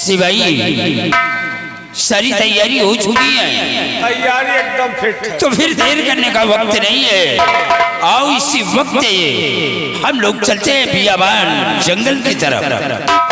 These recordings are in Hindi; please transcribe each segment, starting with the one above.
सिपाही सारी तैयारी हो चुकी है। तैयारी एकदम फिट है। तो फिर देर करने का वक्त नहीं है। आओ इसी वक्त हम लोग चलते हैं बियाबान जंगल की तरफ।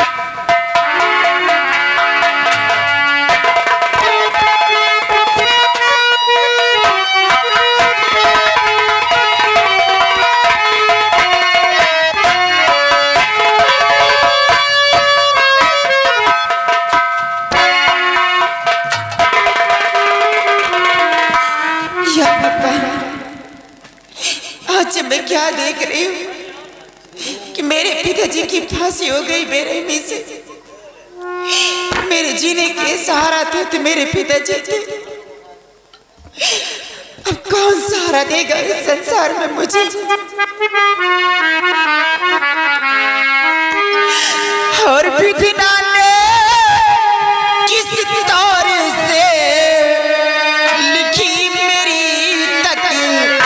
आज मैं क्या देख रही हूँ कि मेरे पिताजी की फांसी हो गई बेरहमी से। मेरे जीने के सहारा थे मेरे पिताजी थे। अब कौन सहारा देगा इस संसार में मुझे? और विधिना ने किस तौर से लिखी मेरी तकदीर।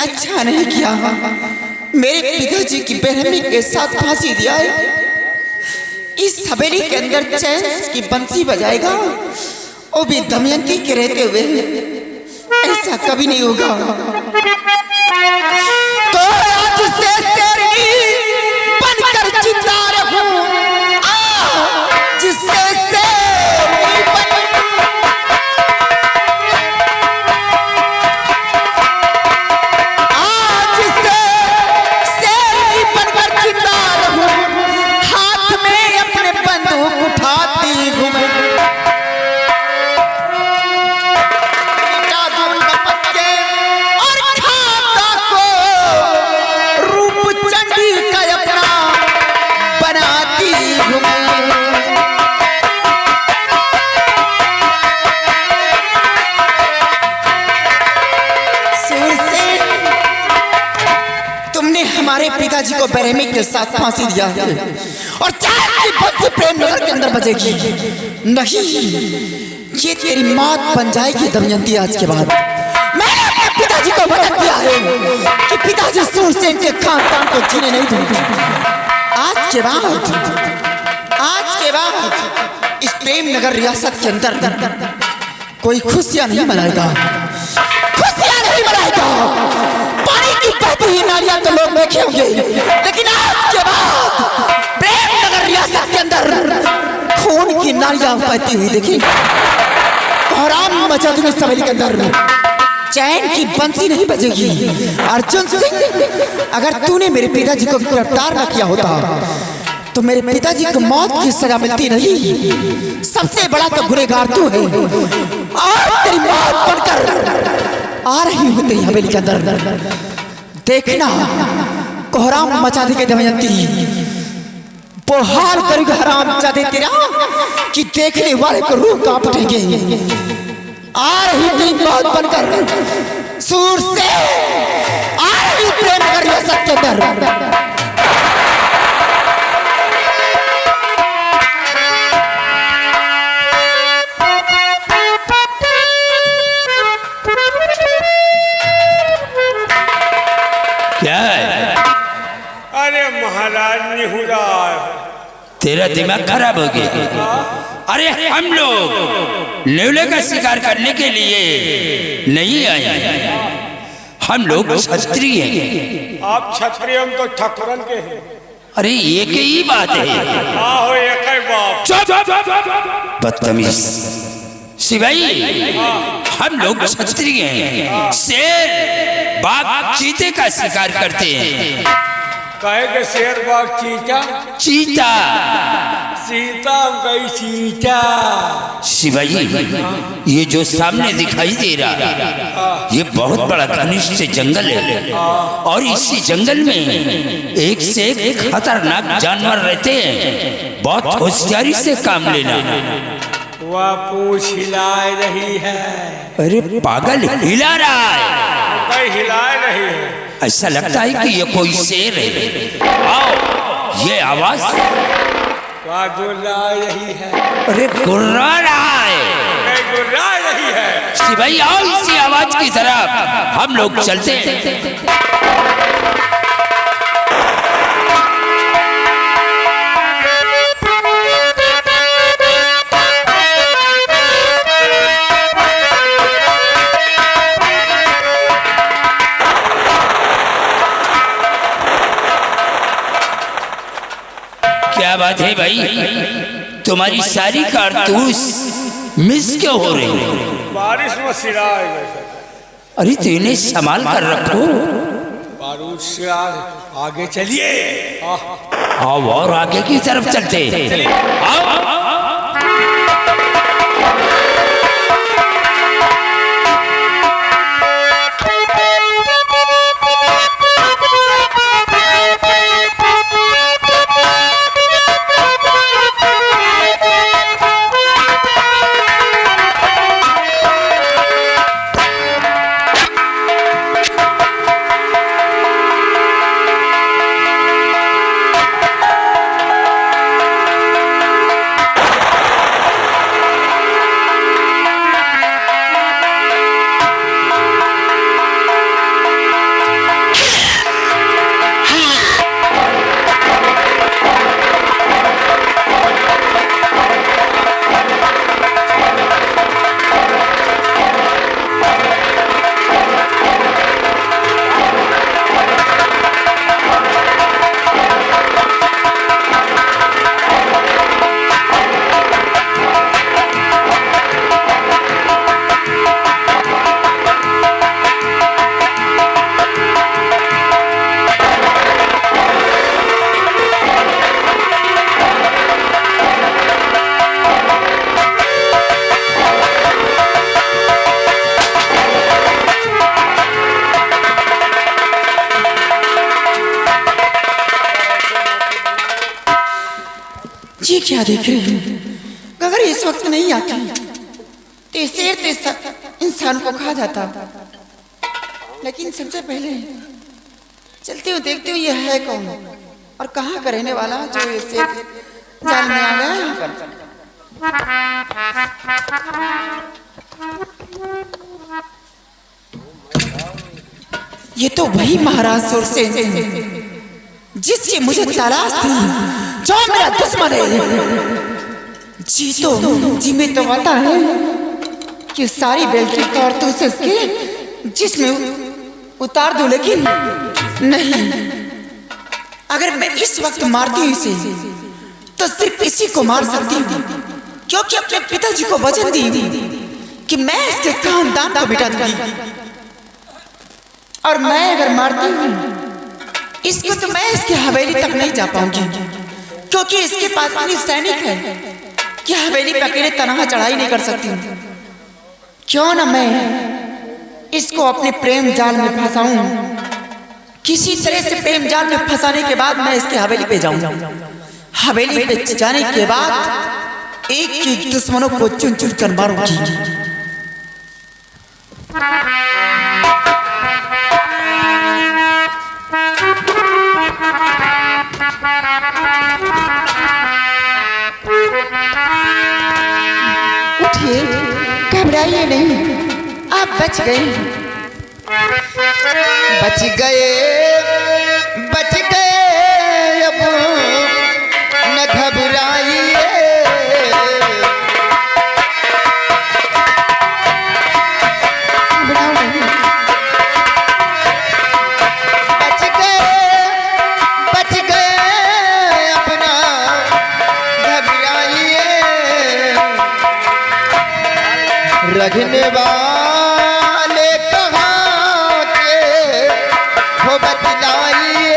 अच्छा नहीं किया, मेरे पिताजी की बेरहमी के साथ फांसी दिया है। इस हवेली के अंदर चैन की बंसी बजाएगा, वो भी दमयंती के रहते हुए। ऐसा कभी नहीं होगा। तो आज से शेरनी बनकर जिंदा रहूं, जिससे पिताजी को बेरहमी के साथ फांसी दिया है और चार की बंसी प्रेम नगर के अंदर बजेगी। नहीं, ये तेरी मौत बन जाएगी दमयंती। आज के बाद मैंने अपने पिताजी को वचन दिया है कि पिताजी सूरसेन के खानदान को जीने नहीं दूंगी। आज के बाद इस प्रेम नगर रियासत के अंदर कोई खुशियां नहीं मनाएगा, खुशियां नहीं मनाएगा। पानी की बहती हुई नालियां तो लोग देखे होंगे, लेकिन आज के बाद प्रेम नगर रियासत के अंदर खून की नालियां बहती हुई देखी। कोहराम मचा दूंगी इस हवेली के अंदर, चैन की बंसी नहीं बजेगी। अर्जुन सिंह, अगर तूने मेरे पिताजी को गिरफ्तार न किया होता तो मेरे पिताजी को मौत की सजा मिलती नहीं। सबसे बड़ा तो गुनहगार तू है और तेरी मौत बनकर आ रही हूं तेरी हवेली के अंदर। देखना कोहराम मचा देगी दमयंती, वो हाल करेगा हराम जादे तेरा कि देखने वाले को रूह कांप उठेंगे। आ रही तेरी मौत बनकर सूर से, आ रही प्रेम नगर रियासत के अंदर। तेरा दिमाग खराब हो गया। अरे हम लोग नेवले का शिकार करने के लिए नहीं आए, हम लोग क्षत्रिय हैं। आप क्षत्रिय, हम तो ठाकुरन के हैं। अरे एक ही बात है। आहो एक ही बात। बदतमीज सिपाही, हम लोग क्षत्रिय हैं, शेर बाघ चीते का शिकार करते हैं। कहे के शेर बाघ चीता चीता सीता गई चीता। शिवाजी, ये जो सामने दिखाई दे रहा ये बहुत बड़ा घनिष्ठ जंगल है और इसी जंगल में एक से एक खतरनाक जानवर रहते हैं। बहुत होशियारी से काम लेना। वह पूंछ हिला रही है। अरे पागल, हिला रहा है। कहीं हिला रही है। ऐसा लगता है कि ये कोई शेर है। आओ, ये आवाज गुर्रा रही है। अरे गुर्रा रहा है। गुर्रा रही है। सिपाही आओ, इसी आवाज की तरफ हम लोग चलते हैं। क्या बात है भाई, तुम्हारी सारी कारतूस मिस क्यों हो रही है? बारिश में सिरा है। अरे तो इन्हें संभाल कर रखो। बारूद से आगे चलिए। आओ और आगे की तरफ चलते हैं। आओ। ये क्या देख रही हूँ? अगर इस वक्त नहीं आती तो शेर तो इंसान को खा जाता। लेकिन सबसे पहले चलती हूँ, देखती हूँ ये है कौन और कहाँ का रहने वाला जो ये शेर जाल में आ गया यहाँ पर। ये तो वही महाराज सुरसेन है जिसकी मुझे तलाश थी, जो मेरा दुश्मन है। जी में तो पता है कि सारी बेल्टी कारतूस इसके जिसमें उतार दूं, लेकिन नहीं, अगर मैं इस वक्त मारती हूँ इसे तो सिर्फ इसी को मार सकती हूँ, क्योंकि अपने पिताजी को वचन दी कि मैं इसके खानदान को मिटा दूंगी। और मैं अगर मारती हूँ इसको तो मैं इसकी हवेली तक नहीं जा पाऊंगी, क्योंकि इसके पास इतनी सैनिक है कि हवेली पे अकेले तनहा चढ़ाई नहीं कर सकती। क्यों ना मैं इसको अपने प्रेम जाल में फंसाऊं, किसी तरह से प्रेम जाल में फंसाने के बाद मैं इसके हवेली पे जाऊं। हवेली पे जाने के बाद एक एक दुश्मनों को चुन चुन कर मारूंगी। उठिए, घबराइए नहीं, आप बच गए, बच गए, बच गए। अब न घबराइए, बच गए अपना घबराइए, रखने वाले कहाँ के हो बतलाइए।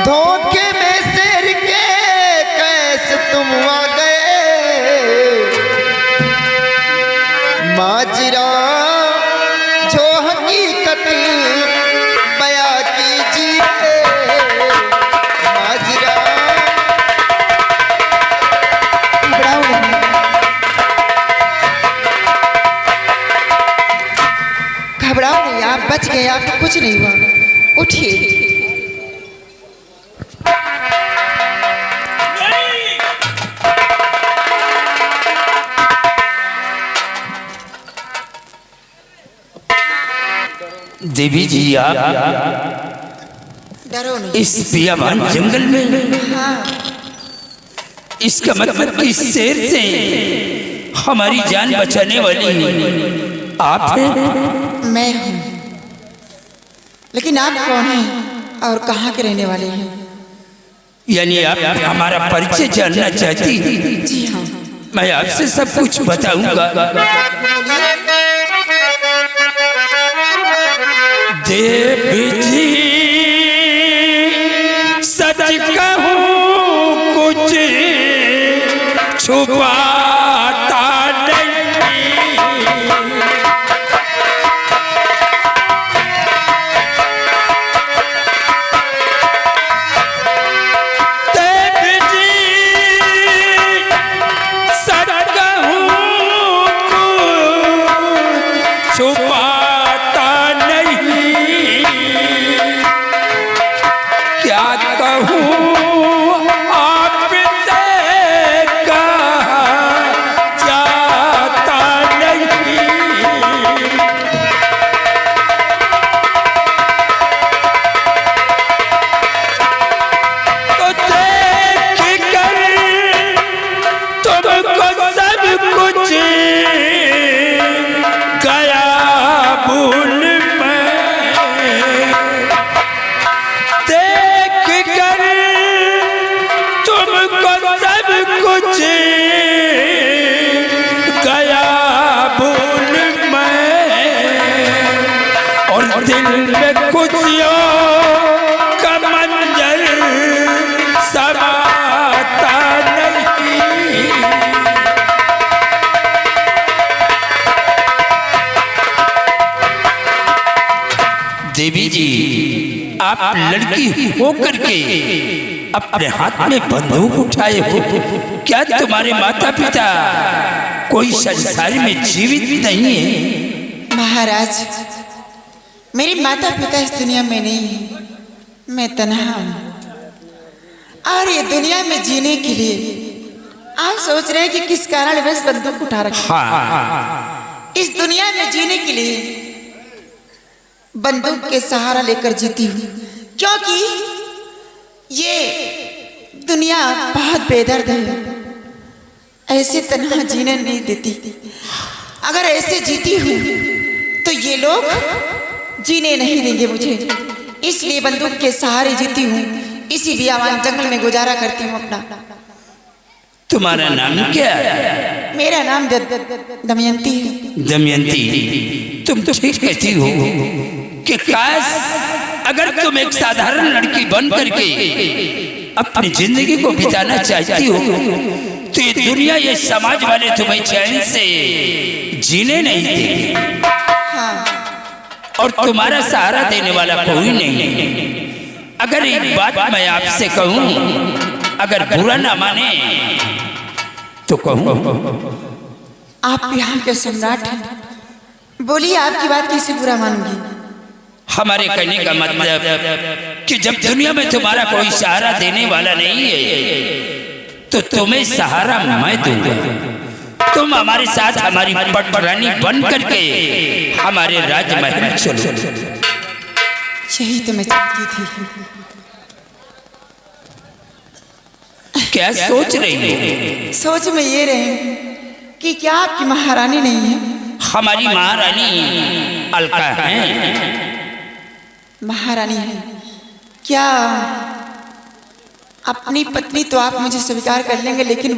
धोखे में शेर के कैसे तुम आ गए, माजरा जो हकीकत बयां कीजिए, माजरा। घबराओ नहीं, आप बच गए, आपको कुछ नहीं हुआ, उठिए। देवी जी आप डरो नहीं। इस बियाबान जंगल में, इसका मतलब कि इस शेर से हमारी जान बचाने वाली आप हैं? मैं हूँ, लेकिन आप कौन हैं और कहाँ के रहने वाले हैं? यानी आप हमारा परिचय जानना चाहती? जी हाँ। मैं आपसे सब कुछ बताऊंगा। देवी जी सच कहूं कुछ छुपाता नहीं, देवी जी सच कहूं कुछ छुपाता नहीं, क्या कहूँ आपसे कहा जाता नहीं। तो देख कर तुमको सब कुछ गया भूल में, देख कर तुमको सब कुछ गया भूल में, और दिल में खुशियों का मंजर समाता नहीं। देवी जी आप लड़की होकर के अपने हाथ में बंदूक उठाए हो, क्या तुम्हारे माता पिता कोई संसार में जीवित नहीं है? महाराज, मेरे माता पिता इस दुनिया में नहीं है, मैं तन्हा हूँ। और ये दुनिया में जीने के लिए आप सोच रहे हैं कि किस कारण बस बंदूक उठा रखी। हाँ, इस दुनिया में जीने के लिए बंदूक के सहारा लेकर जीती हूँ, क्योंकि ये दुनिया बहुत बेदर्द है, ऐसे तन्हा जीने नहीं देती। अगर ऐसे जीती हूँ तो ये लोग जीने नहीं देंगे मुझे, इसलिए बंदूक के सहारे जीती हूँ, इसी बियाबान जंगल में गुजारा करती हूँ अपना। तुम्हारा नाम क्या है? मेरा नाम दमयंती है। दमयंती, तुम ठीक कहती हो कि काश अगर तुम एक साधारण लड़की बन करके अपनी जिंदगी को बिताना चाहती हो तो ये दुनिया, ये समाज वाले तुम्हें चैन से जीने नहीं देंगे। हाँ। और तुम्हारा सहारा देने वाला कोई नहीं। अगर एक बात मैं आपसे कहूं, अगर बुरा ना माने तो कहूं। आप यहाँ के सम्राट हैं, बोलिए आपकी बात कैसे बुरा मानूंगी? हमारे कहने का मतलब कि जब दुनिया में तुम्हारा कोई सहारा देने वाला नहीं है तो तुम्हें सहारा मैं दूंगा। तुम हमारे साथ हमारी पटरानी बन करके हमारे राजमहल चलो। यही तो मैं चाहती थी। क्या सोच रही हो? सोच में ये रहे कि क्या आपकी महारानी नहीं है? हमारी महारानी अलका है। महारानी है क्या? अपनी पत्नी तो आप मुझे स्वीकार कर लेंगे, लेकिन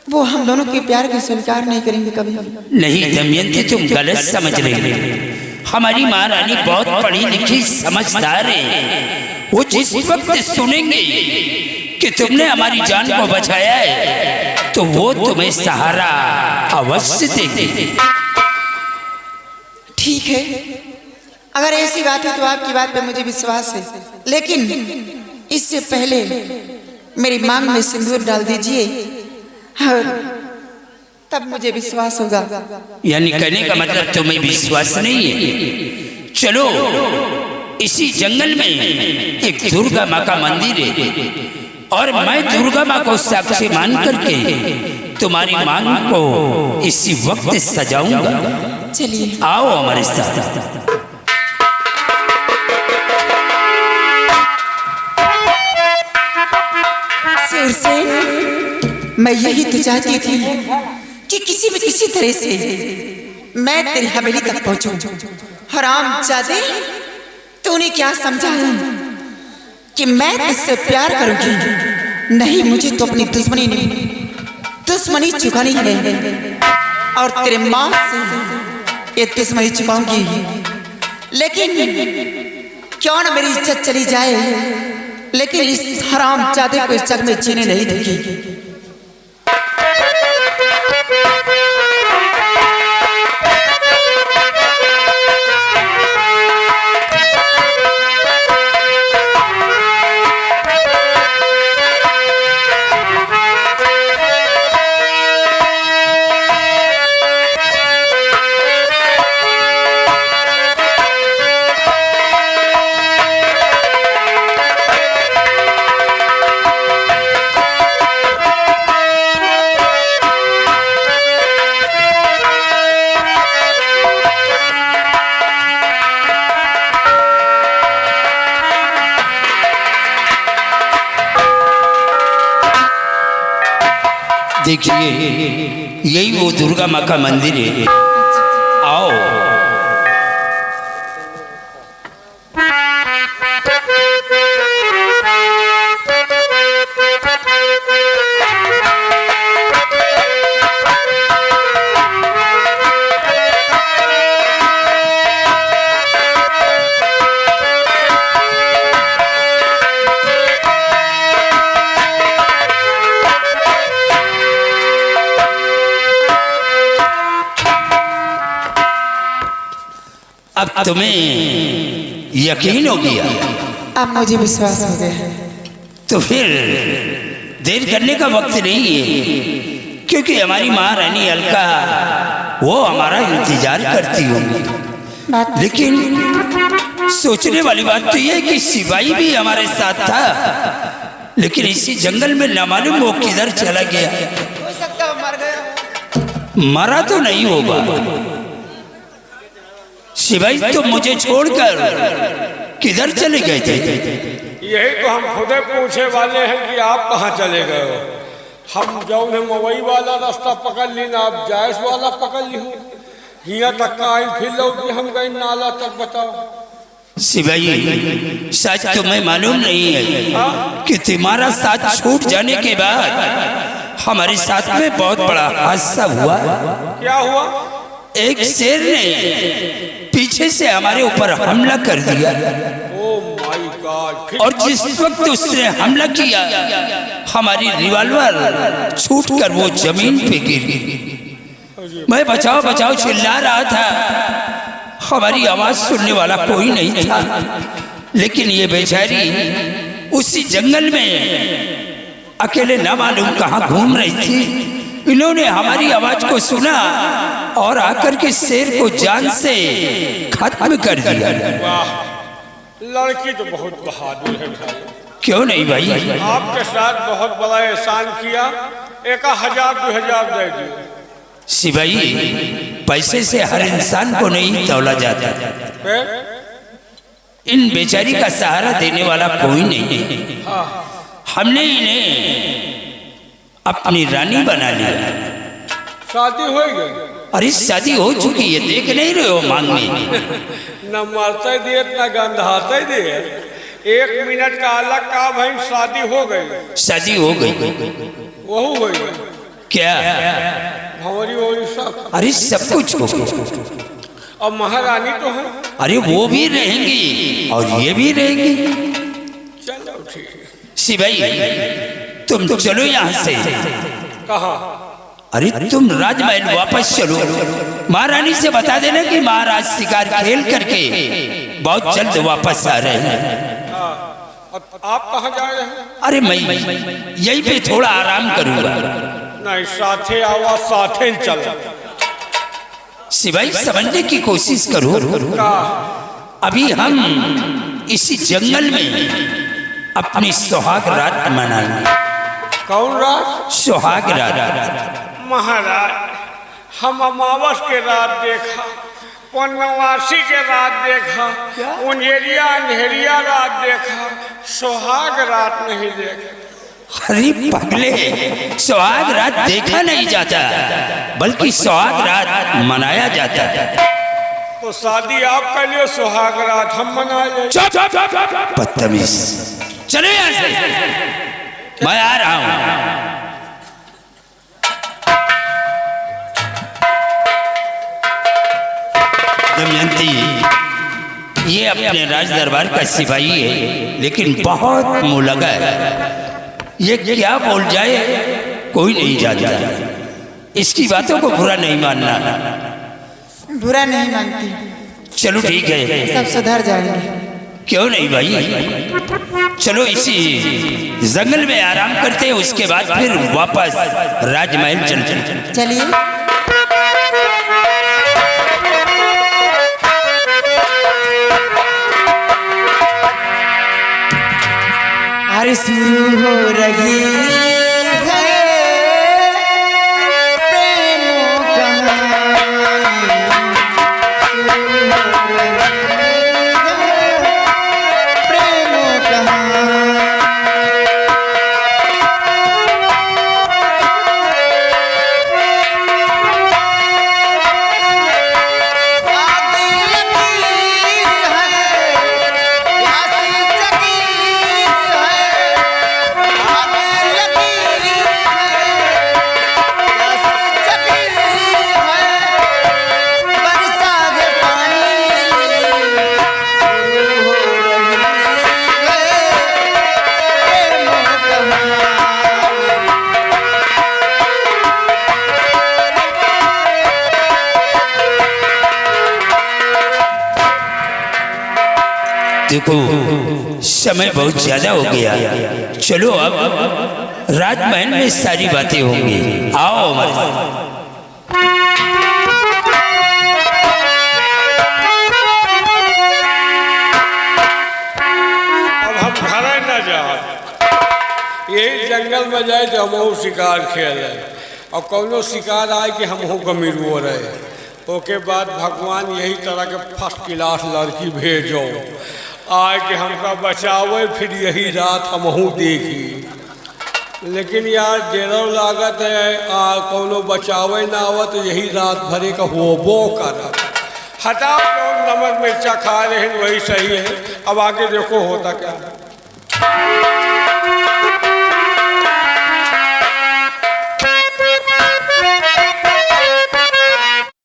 वो हम दोनों के प्यार को स्वीकार नहीं करेंगे कभी। नहीं दमयंती, तुम गलत समझ रही हो। हमारी महारानी बहुत पढ़ी लिखी समझदार है। वो जिस वक्त सुनेंगे कि तुमने हमारी जान को बचाया है तो वो तुम्हें सहारा अवश्य देंगे। ठीक है, अगर ऐसी बात है तो आपकी बात पे मुझे विश्वास है, लेकिन इससे पहले मेरी मांग में सिंदूर डाल दीजिए और तब मुझे विश्वास होगा। यानी कहने का मतलब तुम्हें विश्वास नहीं है? चलो, इसी जंगल में एक दुर्गा माँ का मंदिर है और मैं दुर्गा माँ को साक्षी मान करके तुम्हारी मांग को इसी वक्त सजाऊंगा। चलिए, आओ हमारे साथ। मैं यही तो चाहती थी कि किसी भी किसी तरह से मैं तेरी हवेली तक पहुंचूं। हरामजादे, तूने क्या समझा है कि मैं तुझसे प्यार करूंगी? नहीं, मुझे तो अपनी दुश्मनी चुकानी है और तेरे माँ से ये दुश्मनी चुकाऊंगी। लेकिन क्यों न मेरी इज्जत चली जाए, लेकिन इस हरामजादे को इस जग में जीने नहीं देगी। देखिए, यही वो दुर्गा माँ का मंदिर है। आओ। अब तुम्हें यकीन हो गया? अब मुझे विश्वास हो गया। तो फिर देर करने का वक्त नहीं है, क्योंकि हमारी महारानी अलका वो हमारा इंतजार करती होंगी। लेकिन सोचने वाली बात तो यह है कि सिपाही भी हमारे साथ था, लेकिन इसी जंगल में न मालूम वो किधर चला गया। हो सकता है मर गया। मरा तो नहीं होगा। सिपाही तो मुझे छोड़कर किधर चले गए थे? यही तो हम खुदे पूछे वाले हैं कि आप कहाँ चले गए हो। हम जो है मवई वाला रास्ता पकड़ ली ना, आप जायस वाला पकड़ ली हूँ। यहाँ तक का आइन फिर लो कि हम गए नाला तक। बताओ सिपाही, सच तुम्हें मालूम नहीं है कि तुम्हारा साथ छूट जाने के बाद हमारे साथ में बहुत बड़ा हादसा हुआ। क्या हुआ? एक शेर ने पीछे से हमारे ऊपर हमला कर दिया। Oh my God! और जिस वक्त उसने हमला किया, हमारी रिवॉल्वर छूटकर वो जमीन पे गिर गई। मैं बचाओ बचाओ चिल्ला रहा था, हमारी आवाज सुनने वाला कोई नहीं था। लेकिन ये बेचारी उसी जंगल में अकेले न मालूम कहाँ घूम रही थी। इन्होंने हमारी आवाज को सुना और आकर के शेर को जान से खत्म कर दिया। वाह, लड़की तो बहुत बहादुर है भाई। क्यों नहीं भाई? आपके साथ बहुत बड़ा एहसान किया। एक 1000-2000 दे दियो। सिपाही, पैसे से हर इंसान को नहीं तौला जाता। फिर इन बेचारी का सहारा देने वाला कोई नहीं है। हमने इन्हें अपनी रानी बना लिया। शादी हो गई? अरे शादी हो चुकी है, देख नहीं रहे हो मांग में। न मरते दिए न गंधाते दिए। 1 मिनट का अलग का भाई, शादी हो गई। शादी हो गई। वहू हो गई क्या? भंवरी वोरी सब। अरे सब कुछ हो गया। अब महारानी तो है। अरे वो भी रहेंगी और ये भी रहेंगी। चलो ठीक है। सिपाही, तुम चलो यहाँ से। कहाँ? अरे तुम राजमहल वापस चलो। महारानी से बता देना कि महाराज शिकार खेल करके बहुत जल्द वापस आ रहे हैं। आप कहाँ जा रहे हैं? अरे मैं यहीं पे थोड़ा आराम करूंगा। नहीं, साथे आवा, साथे चल। सिपाही, समझने की कोशिश करो। अभी हम इसी जंगल में अपनी सुहाग रात मनाएंगे। कौन रात? सुहाग रात। महाराज, हम अमावस के रात देखा, पूर्णवासी के रात देखा, उंझेरिया अंधेरिया रात देखा, सुहाग रात नहीं देखा। अरे पगले, सुहाग रात देखा नहीं जाता, बल्कि सुहाग रात मनाया जाता है। तो शादी आप कर लियो, सुहाग रात हम मना ले। बदतमीज, चलो यहाँ से, मैं आ रहा हूँ। दमयंती, ये अपने राज दरबार का सिपाही है, लेकिन बहुत मुँह लगा है। ये क्या बोल जाए कोई नहीं जानता। इसकी बातों को बुरा नहीं मानना। बुरा नहीं मानती। चलो ठीक है, सब सुधर जाएंगे। क्यों नहीं भाई, चलो इसी जंगल में आराम करते हैं, उसके बाद फिर वापस राजमहल चलते। चलिए। अरे शुरू हो रही है प्रेमों कहानी, शुरू हो रही है प्रेमों कहानी। देखो, समय बहुत ज्यादा हो गया। चलो अब राजमहल में सारी बातें होंगी। आओ हमारे साथ। अब हम घर न जाए, यही जंगल में जाए तो हम शिकार खेले, और कौनो शिकार आए कि हम गमीरुओ रहे। ओके बाद भगवान यही तरह के फर्स्ट क्लास लड़की भेजो आए कि हमका बचावे, फिर यही रात हमहू देखी। लेकिन यार देरो लागत है, कौनो बचावे ना आवा तो यही रात भरे का होबो कर। हटाओ, कौन नमक मिर्चा खा रहे हैं वही सही है। अब आगे देखो होता क्या।